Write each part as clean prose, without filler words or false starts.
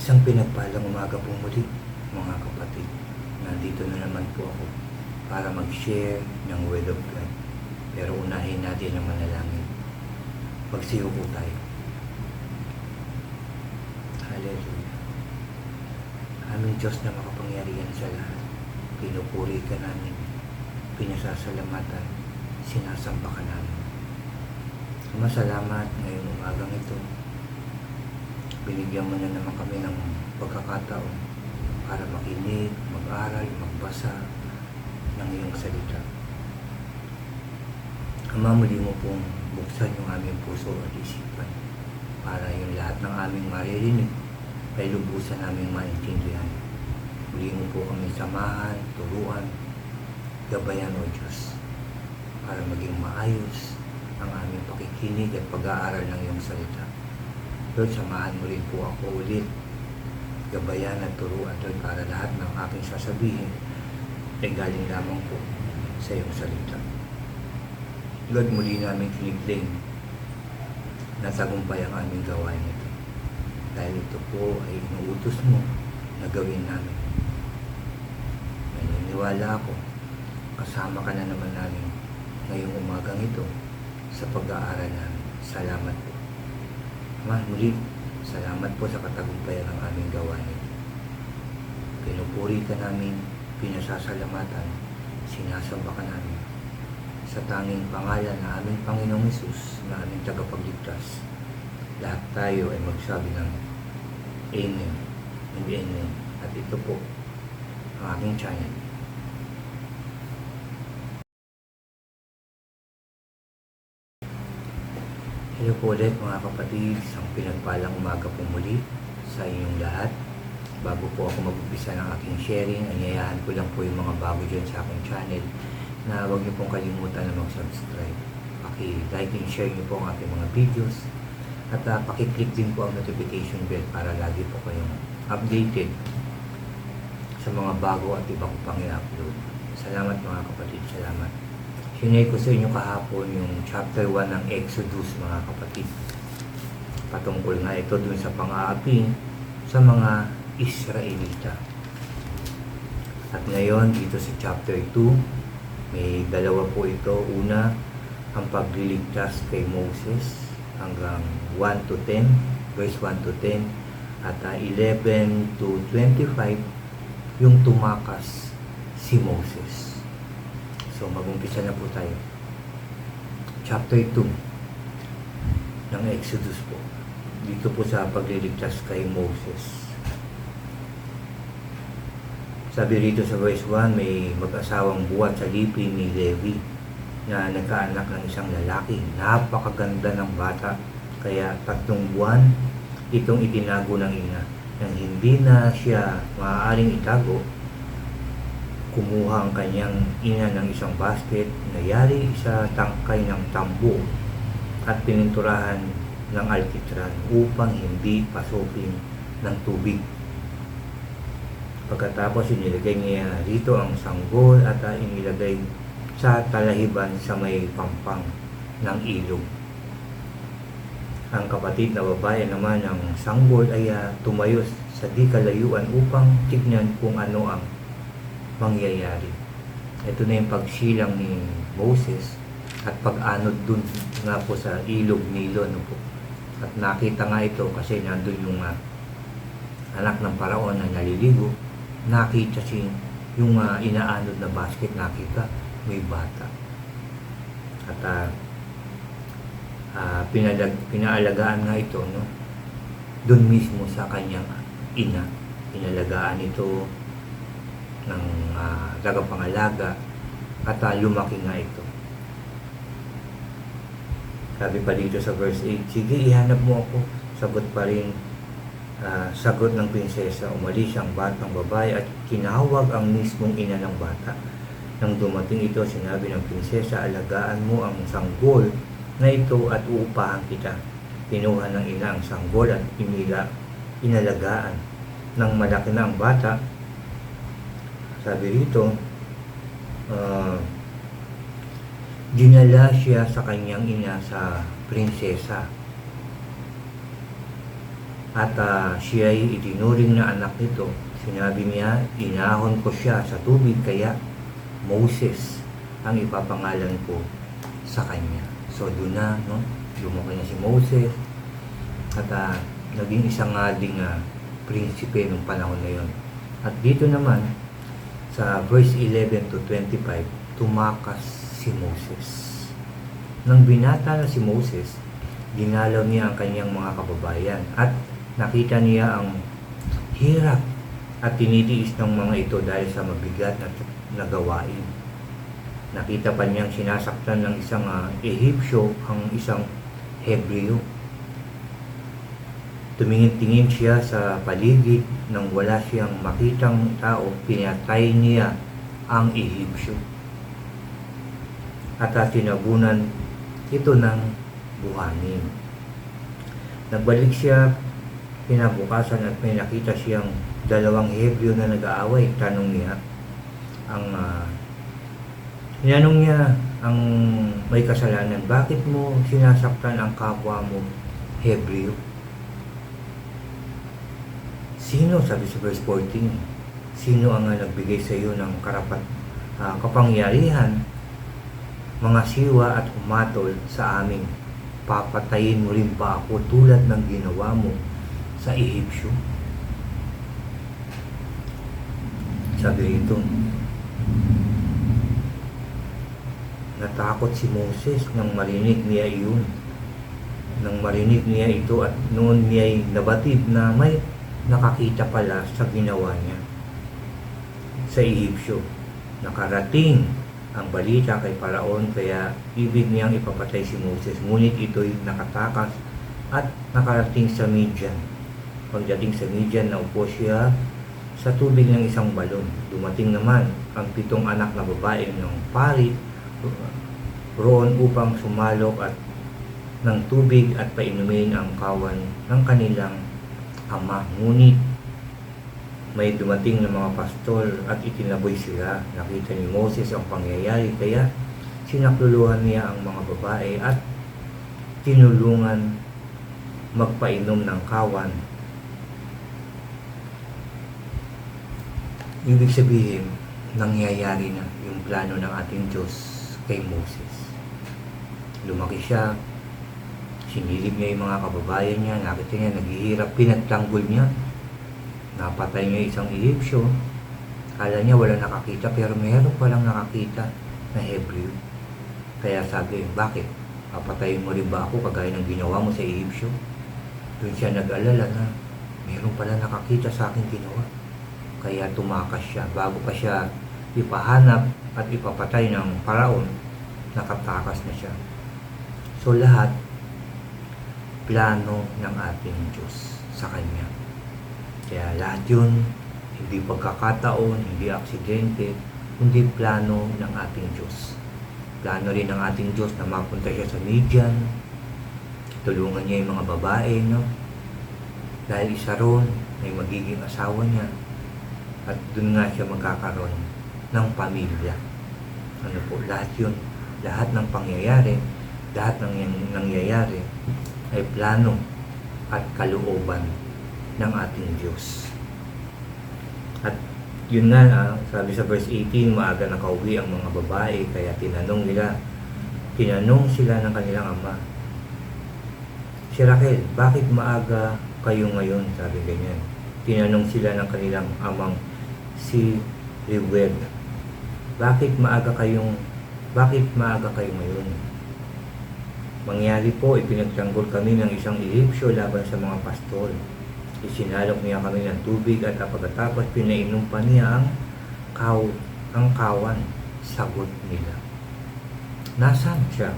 Isang pinagpalang umaga po muli, mga kapatid. Nandito na naman po ako para mag-share ng Word of God. Pero unahin natin ang manalangin. Magsiyo po tayo. Hallelujah. Aming Diyos na makapangyarihan sa lahat, pinupuri ka namin, pinasasalamatan, sinasamba ka namin. Salamat ngayong umagang ito. Binigyan mo na naman kami ng pagkakataon para makinig, mag-aral, magbasa ng iyong salita. Ama, muli mo pong buksan yung aming puso at isipan para yung lahat ng aming maririnig ay lubusan naming maintindihan. Muli mo po kami samahan, turuan, gabayan o Diyos para maging maayos ang aming pakikinig at pag-aaral ng iyong salita. Lord, samahan mo rin po ako ulit, gabayan at turuan, Lord, para lahat ng aking sasabihin ay galing lamang po sa iyong salita. Lord, muli namin kinikling na tagumpay ang aming gawain ito. Dahil ito po ay inuutos mo na gawin namin. Naniniwala ako, kasama ka na naman namin ngayong umagang ito sa pag-aaral namin. Salamat po. Muli, salamat po sa katagumpayan ng aming gawain. Pinupuri ka namin, pinasasalamatan, sinasamba ka namin. Sa tanging pangalan ng aming Panginoong Hesus, na aming tagapagligtas, lahat tayo ay magsabi ng Amen and Amen. At ito po ang aking channel. Hello po ulit mga kapatid, isang pinagpalang umaga po muli sa inyong lahat. Bago po ako mag-umpisa ng aking sharing, anyayahan ko lang po yung mga bago dyan sa aking channel na huwag niyo pong kalimutan na mag-subscribe. Paki-like and share niyo po ang aking mga videos at paki-click din po ang notification bell para lagi po kayong updated sa mga bago at iba ko pang i-upload. Salamat mga kapatid, salamat. Sinay ko sa inyo kahapon yung chapter 1 ng Exodus mga kapatid. Patungkol nga ito dun sa pang-aapi sa mga Israelita. At ngayon dito sa chapter 2, may dalawa po ito. Una, ang pagliligtas kay Moses hanggang 1 to 10, verse 1 to 10, at 11 to 25, yung tumakas si Moses. So, mag-umpisa na po tayo. Chapter 2 ng Exodus po. Dito po sa pagliligtas kay Moses. Sabi rito sa verse 1, may mag-asawang buhat sa lipi ni Levi na nagkaanak ng isang lalaki. Napakaganda ng bata. Kaya 3 buwan itong itinago ng ina. Nang hindi na siya maaaring itago, kumuha ang kanyang ina ng isang basket na yari sa tangkay ng tambo at pininturahan ng alkitran upang hindi pasukin ng tubig. Pagkatapos inilagay niya rito ang sanggol at inilagay sa talahiban sa may pampang ng ilog. Ang kapatid na babae naman ng sanggol ay tumayo sa di kalayuan upang tignan kung ano ang mangyayari. Ito na yung pagsilang ni Moses at pag-anod dun nga po sa ilog Nilo. No po. At nakita nga ito kasi nandun yung anak ng paraon na naliligo. Nakita yung inaanod na basket, nakita may bata. At pinaalagaan nga ito, no? Dun mismo sa kanyang ina. Pinalagaan ito ng tagapangalaga at lumaki nga ito. Sabi pa dito sa verse 8, sige, ihanap mo ako. Sagot pa rin, sagot ng prinsesa. Umalis ang batang babae at kinawag ang mismong ina ng bata. Nang dumating ito, sinabi ng prinsesa, alagaan mo ang sanggol na ito at uupahan kita. Kinuha ng ina ang sanggol at inalagaan. Nang malaki na ang bata, sabi rito, dinala siya sa kanyang ina sa prinsesa. At siya ay itinuring na anak nito. Sinabi niya, inahon ko siya sa tubig, kaya Moses ang ipapangalan ko sa kanya. So doon na, no? Lumaki na si Moses at naging isang ding prinsipe nung panahon na yon. At dito naman sa verse 11 to 25, tumakas si Moses. Nang binata na si Moses, dinalaw niya ang kanyang mga kababayan at nakita niya ang hirap at tinitiis ng mga ito dahil sa mabigat na gawain. Nakita pa niyang sinasaktan ng isang Ehipsyo ang isang Hebreo. Tumingin-tingin siya sa paligid nang wala siyang makitang tao, pinatay niya ang Ehipsyo. At tinabunan ito ng buhanin. Nagbalik siya kinabukasan at may nakita siyang dalawang Hebreo na nag-aaway. Tinanong niya ang may kasalanan, bakit mo sinasaktan ang kapwa mo Hebreo? Sino, sabi sa verse 14, sino ang nagbigay sa iyo ng kapangyarihan, mga siwa at umatol sa amin? Papatayin mo rin ba ako tulad ng ginawa mo sa Ehipsyo? Sabi rito, natakot si Moses nang marinig niya iyon. Nang marinig niya ito at noon niya nabatid na may nakakita pala sa ginawa niya sa Ehipsyo. Nakarating ang balita kay Paraon, kaya ibig niyang ipapatay si Moses. Ngunit ito'y nakatakas at nakarating sa Midian. Pagdating sa Midian, naupo siya sa tubig ng isang balon. Dumating naman ang 7 anak na babae ng pari roon upang sumalok at ng tubig at painumin ang kawan ng kanilang ama. Ngunit may dumating na mga pastol at itinaboy sila. Nakita ni Moses ang pangyayari, kaya sinakluluhan niya ang mga babae at tinulungan magpainom ng kawan. Ibig sabihin, nangyayari na yung plano ng ating Diyos kay Moses. Lumaki siya, sinilip niya yung mga kababayan niya, nakita niya naghihirap, pinagtanggol niya, napatay niya isang Ehipsyo. Kala niya wala nakakita, pero meron palang nakakita na Hebreo. Kaya sabi, bakit? Papatayin mo rin ba ako kagaya ng ginawa mo sa Ehipsyo? Doon siya nag-alala na meron pala nakakita sa aking ginawa. Kaya tumakas siya. Bago pa siya ipahanap at ipapatay ng Paraon, nakatakas na siya. So lahat, plano ng ating Diyos sa Kanya. Kaya lahat yun, hindi pagkakataon, hindi aksidente, kundi plano ng ating Diyos. Plano rin ng ating Diyos na mapunta siya sa Midian, tulungan niya yung mga babae, no? Dahil isa ron ay magiging asawa niya at dun nga siya magkakaroon ng pamilya. Ano po, lahat yun, lahat ng pangyayari, lahat ng nangyayari ay plano at kalooban ng ating Diyos. At yun nga, sabi sa verse 18, maaga nakauwi ang mga babae, kaya tinanong sila ng kanilang ama, si Raquel, bakit maaga kayo ngayon? Sabi ganyan. Tinanong sila ng kanilang amang si Reuel, bakit maaga kayo ngayon? Mangyari po, ipinagtanggol kami ng isang Ehipsyo laban sa mga pastol. Isinalok niya kami ng tubig at pagkatapos pinainom pa niya ang kawan. Sagot nila, nasaan siya?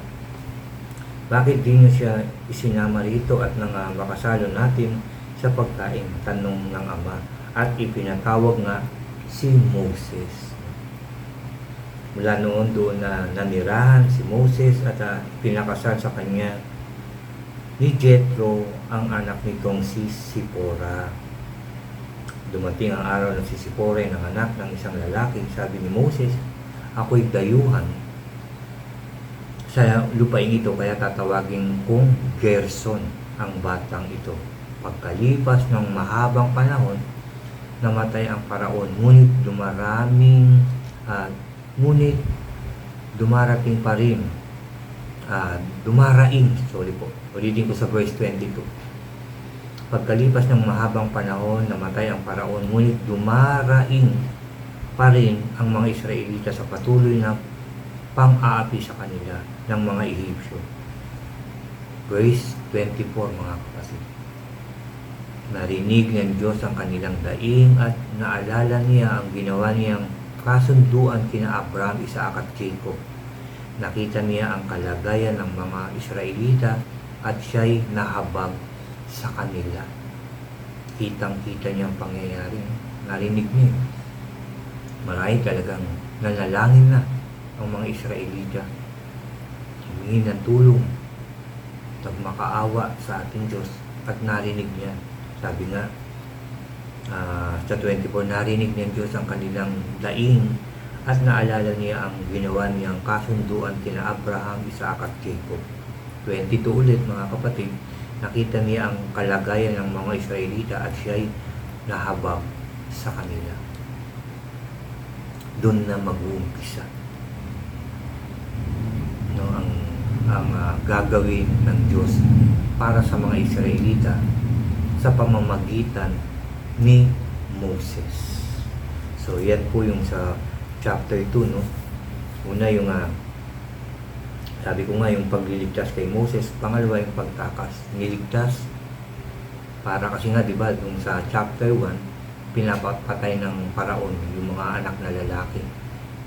Bakit di niyo siya isinama rito at nang makasalo natin sa pagkain? Tanong ng ama. At ipinatawag nga si Moses. Mula noon doon na nanirahan si Moses at pinakasal sa kanya ni Jethro, ang anak nitong si Sipora. Dumating ang araw na si Sipora ng anak ng isang lalaki. Sabi ni Moses, ako'y dayuhan sa lupain ito, kaya tatawagin kong Gerson ang batang ito. Pagkalipas ng mahabang panahon, namatay ang paraon, ngunit dumarating pa rin, ulitin ko sa verse 22. Pagkalipas ng mahabang panahon, namatay ang paraon, ngunit dumaraing pa rin ang mga Israelita sa patuloy na pang-aapi sa kanila ng mga Ehipsyo. Verse 24, mga kapatid. Narinig ng Diyos ang kanilang daing at naalala niya ang ginawa niyang kasunduan kina Abraham, Isaac at Jacob. Nakita niya ang kalagayan ng mga Israelita at siya'y nahabag sa kanila. Kitang-kita niya ang pangyayari. Narinig niya. Marami talagang nanalangin na ang mga Israelita. Humingi ng tulong at makaawa sa ating Diyos at narinig niya. Sabi nga, sa 24, narinig ng Diyos ang kanilang daing at naalala niya ang ginawa niyang kasunduan kina Abraham, Isaac at Jacob. 22 ulit, mga kapatid, nakita niya ang kalagayan ng mga Israelita at siya'y nahabag sa kanila. Doon na mag-uumpisa ang gagawin ng Diyos para sa mga Israelita sa pamamagitan ni Moses. So yan po yung sa chapter 2, no? Una yung sabi ko nga yung pagliligtas kay Moses, pangalawa yung pagtakas, niligtas para kasi nga, di ba, yung sa chapter 1 pinapatay ng paraon yung mga anak na lalaki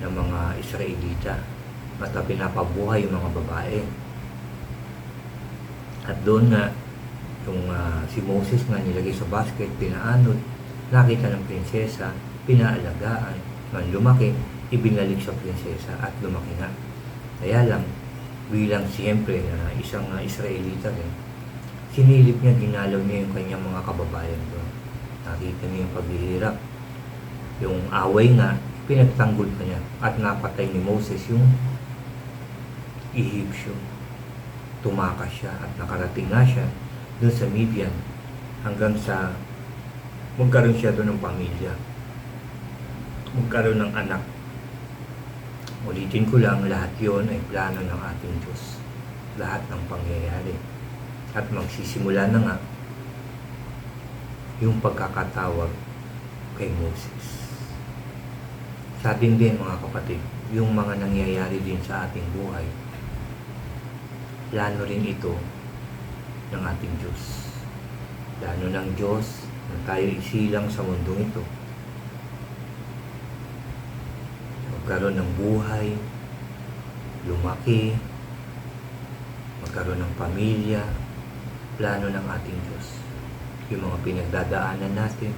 ng mga Israelita at pinapabuhay yung mga babae. At doon nga yung si Moses nga nilagay sa basket, pinaanod, nakita ng prinsesa, pinaalagaan, nang lumaki, ibinalik sa prinsesa at lumaki nga. Kaya lang, bilang siyempre na isang Israelita rin, sinilip niya, ginalaw niya yung kanyang mga kababayan doon. Nakita niya yung paghihirap. Yung away nga, pinagtanggol pa niya at napatay ni Moses yung Ehipsyo. Tumakas siya at nakarating nga siya doon sa Midian hanggang sa magkaroon siya doon ng pamilya, magkaroon ng anak. Ulitin ko lang, lahat yon ay plano ng ating Diyos. Lahat ng pangyayari. At magsisimula na nga yung pagkakatawag kay Moses. Sa atin din, mga kapatid, yung mga nangyayari din sa ating buhay, plano rin ito ng ating Diyos. Plano ng Diyos na tayo isilang sa mundong ito. Magkaroon ng buhay, lumaki, magkaroon ng pamilya, plano ng ating Diyos. Yung mga pinagdadaanan natin,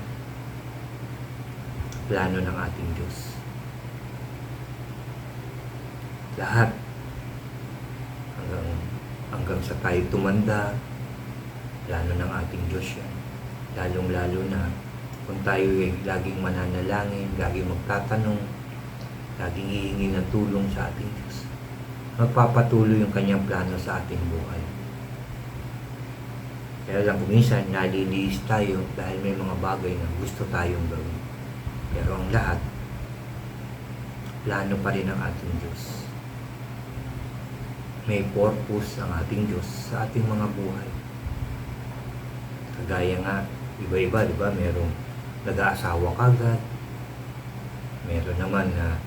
plano ng ating Diyos. Lahat hanggang sa tayo tumanda, plano ng ating Diyos yan. Lalong-lalo na kung tayo ay laging mananalangin, laging magtatanong, laging hihingi ng tulong sa ating Diyos, magpapatuloy yung kanyang plano sa ating buhay. Kaya lang kung minsan naliliis tayo dahil may mga bagay na gusto tayong gawin. Pero ang lahat, plano pa rin ng ating Diyos. May purpose ang ating Diyos sa ating mga buhay. Kagaya nga, iba-iba, di ba? Merong nag-aasawa kagad, meron naman na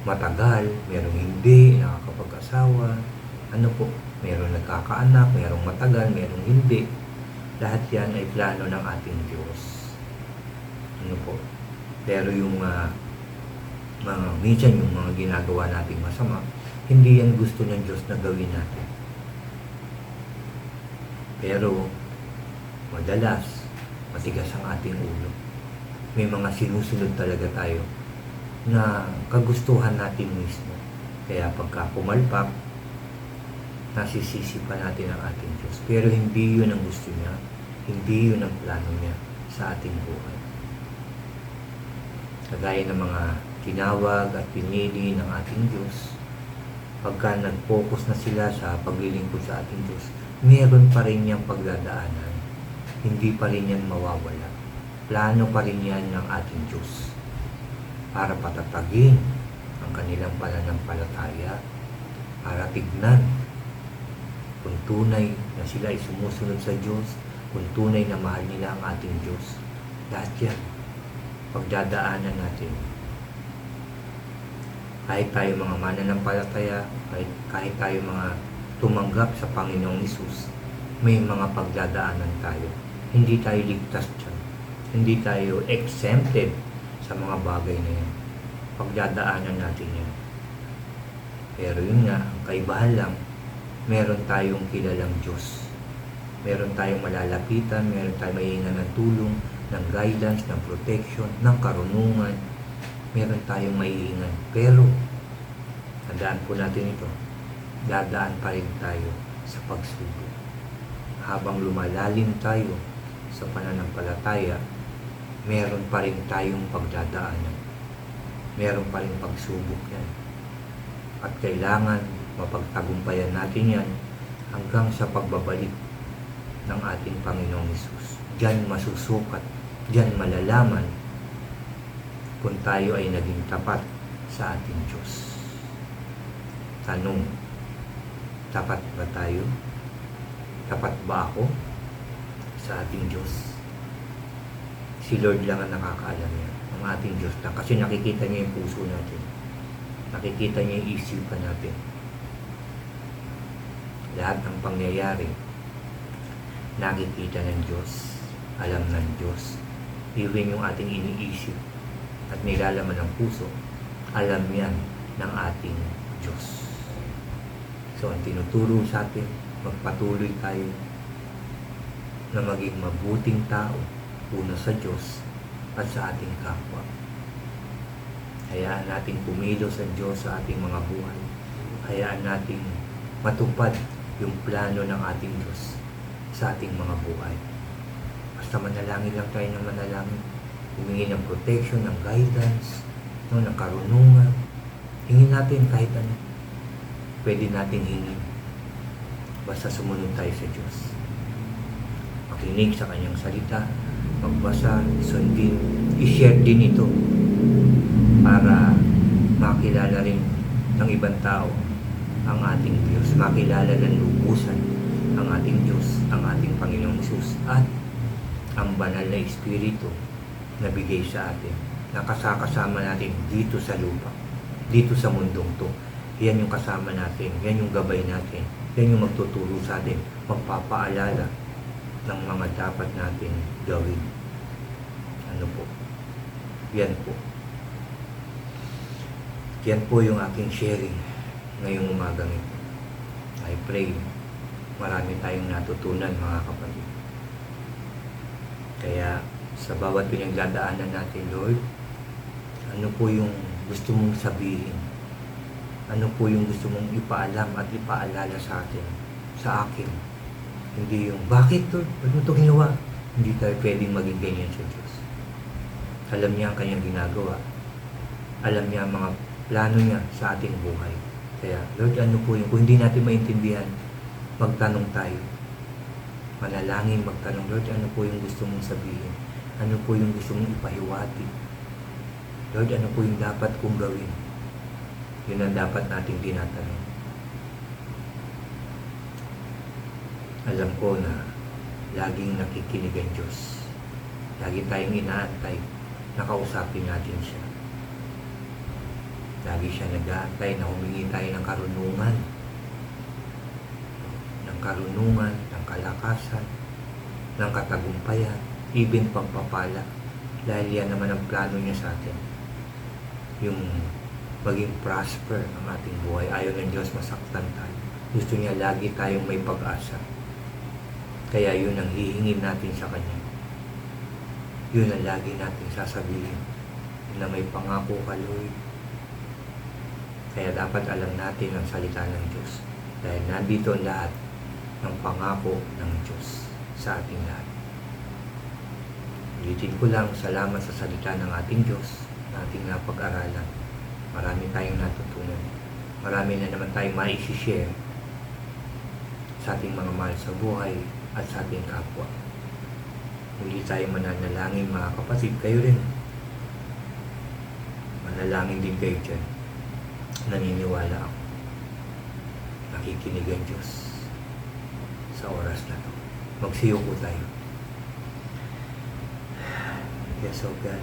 matagal, merong hindi nakakapag-asawa, meron nagkakaanak, merong matagal, merong hindi. Lahat yan ay plano ng ating Diyos. Pero yung minsan yung mga ginagawa nating masama, hindi yan gusto ng Diyos na gawin natin. Pero madalas matigas ang ating ulo. May mga sinusunod talaga tayo na kagustuhan natin mismo. Kaya pagka pumalpak, nasisisi pa natin ang ating Diyos. Pero hindi yun ang gusto niya. Hindi yun ang plano niya sa ating buhay. Kagaya ng mga tinawag at pinili ng ating Diyos, pagka nag-focus na sila sa paglilingkod sa ating Diyos, meron pa rin niyang pagdadaanan. hindi pa rin yan mawawala. Plano pa rin yan ng ating Diyos para patatagin ang kanilang pananampalataya, para tignan kung tunay na sila ay sumusunod sa Diyos, kung tunay na mahal nila ang ating Diyos. Lahat yan, pagdadaanan natin. Kahit tayo mga mananampalataya, kahit tayo mga tumanggap sa Panginoong Hesus, may mga pagdadaanan tayo. Hindi tayo ligtas dyan. Hindi tayo exempted sa mga bagay na yan. Pagdadaanan natin yan. Pero yun nga, ang kaibahan lang, meron tayong kilalang Diyos. Meron tayong malalapitan, meron tayong maiingan ng tulong, ng guidance, ng protection, ng karunungan. Meron tayong maiingan. Pero, tandaan po natin ito, dadaan pa rin tayo sa pagsubok. Habang lumalalim tayo sa pananampalataya, meron pa rin tayong pagdadaanan. Meron pa rin pagsubok yan. At kailangan mapagtagumpayan natin yan hanggang sa pagbabalik ng ating Panginoong Hesus. Diyan masusukat, diyan malalaman kung tayo ay naging tapat sa ating Diyos. Tanong, tapat ba tayo? Tapat ba ako sa ating Diyos? Si Lord lang ang nakakaalam yan, ang ating Diyos lang. Kasi nakikita niya yung puso natin. Nakikita niya yung isipan natin. Lahat ng pangyayari, nakikita ng Diyos, alam ng Diyos. Even yung ating iniisip at nilalaman ng puso, alam yan ng ating Diyos. So, ang tinuturo sa atin, magpatuloy tayo na maging mabuting tao, una sa Diyos at sa ating kapwa. Hayaan natin pumilos ang Diyos sa ating mga buhay. Hayaan natin matupad yung plano ng ating Diyos sa ating mga buhay. Basta manalangin lang tayo ng manalangin. Humingi ng protection, ng guidance, ng karunungan. Hingin natin kahit ano. Pwede natin hingin. Basta sumunod tayo sa Diyos. Makinig sa Kanyang salita, magbasa, sundin, i-share din ito para makilala rin ng ibang tao ang ating Diyos, makilala ng lubusan ang ating Diyos, ang ating Panginoong Hesus at ang banal na Espiritu na bigay sa atin, na kasama natin dito sa lupa, dito sa mundong to. Yan yung kasama natin, yan yung gabay natin, yan yung magtuturo sa atin, magpapaalala ng mga dapat natin gawin. Ano po? Yan po. Yan po yung aking sharing ngayong umagang ito. I pray marami tayong natutunan, mga kapatid. Kaya sa bawat pinagdadaanan natin, Lord, ano po yung gusto mong sabihin? Ano po yung gusto mong ipaalam at ipaalala sa atin, sa akin? Hindi yung, bakit Lord? Ano ito ginawa? Hindi tayo pwedeng maging ganyan sa Diyos. Alam niya ang kanyang ginagawa. Alam niya ang mga plano niya sa ating buhay. Kaya, Lord, ano po yung, kung hindi natin maintindihan, magtanong tayo. Manalangin, magtanong, Lord, ano po yung gusto mong sabihin? Ano po yung gusto mong ipahiwati? Lord, ano po yung dapat kong gawin? Yun ang dapat nating tinatanong. Alam ko na laging nakikinig ang Diyos. Lagi tayong inaantay, nakausapin natin siya. Lagi siya nag-aantay na humingi tayo ng karunungan. Ng karunungan, ng kalakasan, ng katagumpayan, even pagpapala. Dahil yan naman ang plano niya sa atin. Yung maging prosper ang ating buhay. Ayaw ng Diyos masaktan tayo. Gusto niya lagi tayong may pag-asa. Kaya yun ang hihingin natin sa Kanya. Yun ang lagi natin sasabihin. Na may pangako ka, Lord. Kaya dapat alam natin ang salita ng Diyos. Dahil nandito ang lahat ng pangako ng Diyos sa ating lahat. Ulitin ko lang, salamat sa salita ng ating Diyos na ating napag-aralan. Marami tayong natutunan. Marami na naman tayong ma-share sa ating mga mahal sa buhay at sa ating kapwa. Muli tayo mananalangin mga kapatid. Kayo rin. Manalangin din kayo dyan. Naniniwala ako. Nakikinig ang Diyos sa oras na to. Magsiyo po tayo. Yes, O God.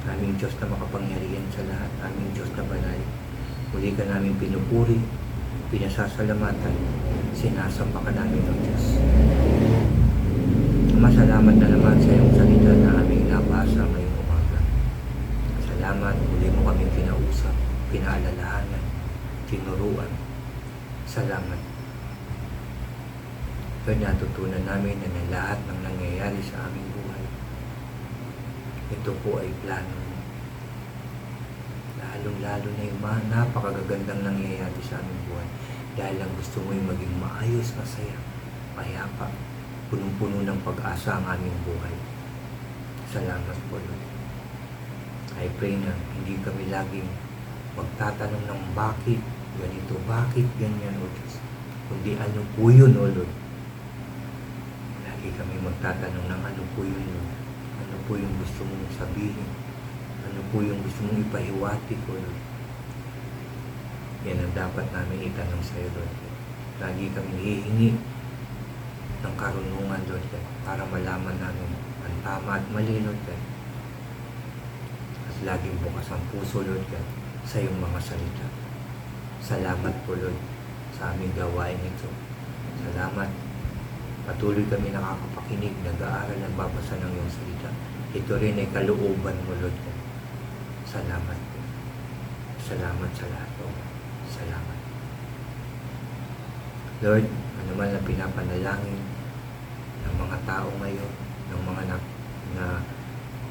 Aming Diyos na makapangyarihan sa lahat. Aming Diyos na banal. Muli ka namin pinupuri, pinasasalamatan, sinasamba ka namin ng Diyos. Masalamat na naman sa iyong salita na aming nabasa ngayong umaga. Salamat, muli mo kaming kinausap, pinaalalahanan, tinuruan. Salamat. Lord, natutunan namin na lahat ng nangyayari sa aming buhay, ito po ay plano mo. Lalong-lalo na yung mga napakagagandang nangyayari sa aming buhay dahil lang gusto mo yung maging maayos, masaya, payapa, punong-puno ng pag-asa ang aming buhay. Salamat po, Lord. I pray na hindi kami laging magtatanong ng bakit ganito, bakit ganyan, O Diyos. Kundi ano po yun, O Lord. Lagi kami magtatanong ng ano po yun, Lord. Ano po yung gusto mong sabihin? Ano po yung gusto mong ipahiwati ko, Lord? Yan ang dapat namin itanong sa iyo, Lord. Lagi kami hihingi ng karunungan, Lord, para malaman namin ang tama at mali, Lord. At laging bukas ang puso, Lord, sa iyong mga salita. Salamat po, Lord, sa aming gawain ito. Salamat. Patuloy kami nakakapakinig, nag-aaral, nagbabasa ng iyong salita. Ito rin ay kalooban mo, Lord. Salamat po. Salamat sa lahat, Lord. Salamat. Lord, ano man na pinapanalangin ng mga tao ngayon, ng mga na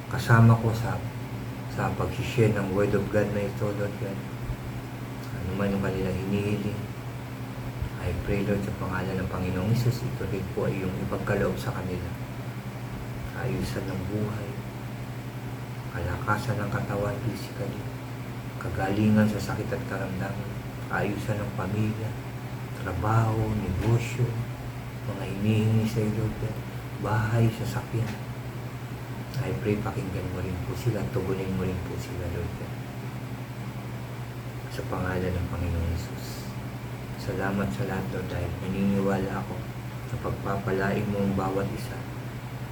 kasama ko sa pag-share ng Word of God na ito, Lord God. Ano man yung kanilang hinihiling, I pray, Lord, sa pangalan ng Panginoong Hesus, ito rin po ay yung ipagkaloob sa kanila. Ayusan ng buhay, kalakasan ng katawan physically, kagalingan sa sakit at karamdaman, ayusan ng pamilya, trabaho, negosyo, mga hinihingi sa iyo, Lord, bahay, sasakyan. I pray, pakinggan mo rin po sila, tugunin mo rin po sila, Lord, sa pangalan ng Panginoong Hesus. Salamat sa lahat, Lord, dahil naniniwala ako na pagpapalain mo ang bawat isa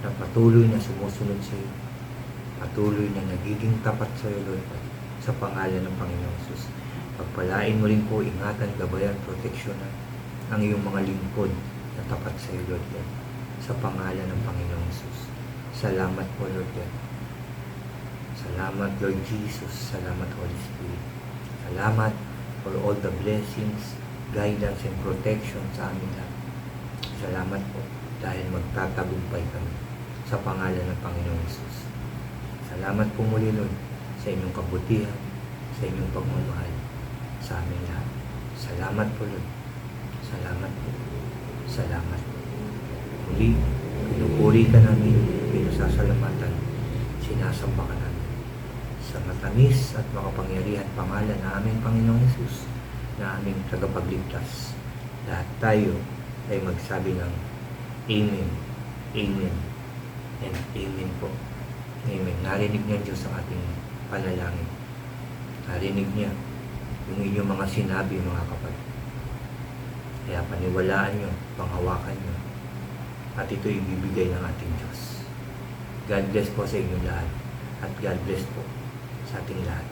na patuloy na sumusunod sa iyo, patuloy na nagiging tapat sa iyo, Lord, sa pangalan ng Panginoong Hesus. Pagpalain mo rin po, ingatan, gabayan, proteksyonan ang iyong mga lingkod na tapat sa iyo, Lord, sa pangalan ng Panginoong Hesus. Salamat po, Lord God. Salamat, Lord Jesus. Salamat, Holy Spirit. Salamat for all the blessings, guidance, and protection sa amin lahat. Salamat po dahil magtatagumpay kami sa pangalan ng Panginoong Hesus. Salamat po muli, Lord, sa inyong kabutihan, sa inyong pagmamahal sa amin lahat. Salamat po, Lord. Salamat po. Salamat po. Muli, pinupuri ka namin, pinasasalamatan, sinasamba ka namin sa matamis at makapangyarihan pangalan na aming Panginoong Hesus, na aming tagapagligtas. Lahat tayo ay magsabi ng Amen, Amen, and Amen po. Amen. Narinig niya Diyos ang ating panalangin. Narinig niya yung inyong mga sinabi, mga kapatid. Kaya paniwalaan nyo, panghawakan nyo, at ito ibibigay ng ating Diyos. God bless po sa inyong lahat, at God bless po sa ating lahat.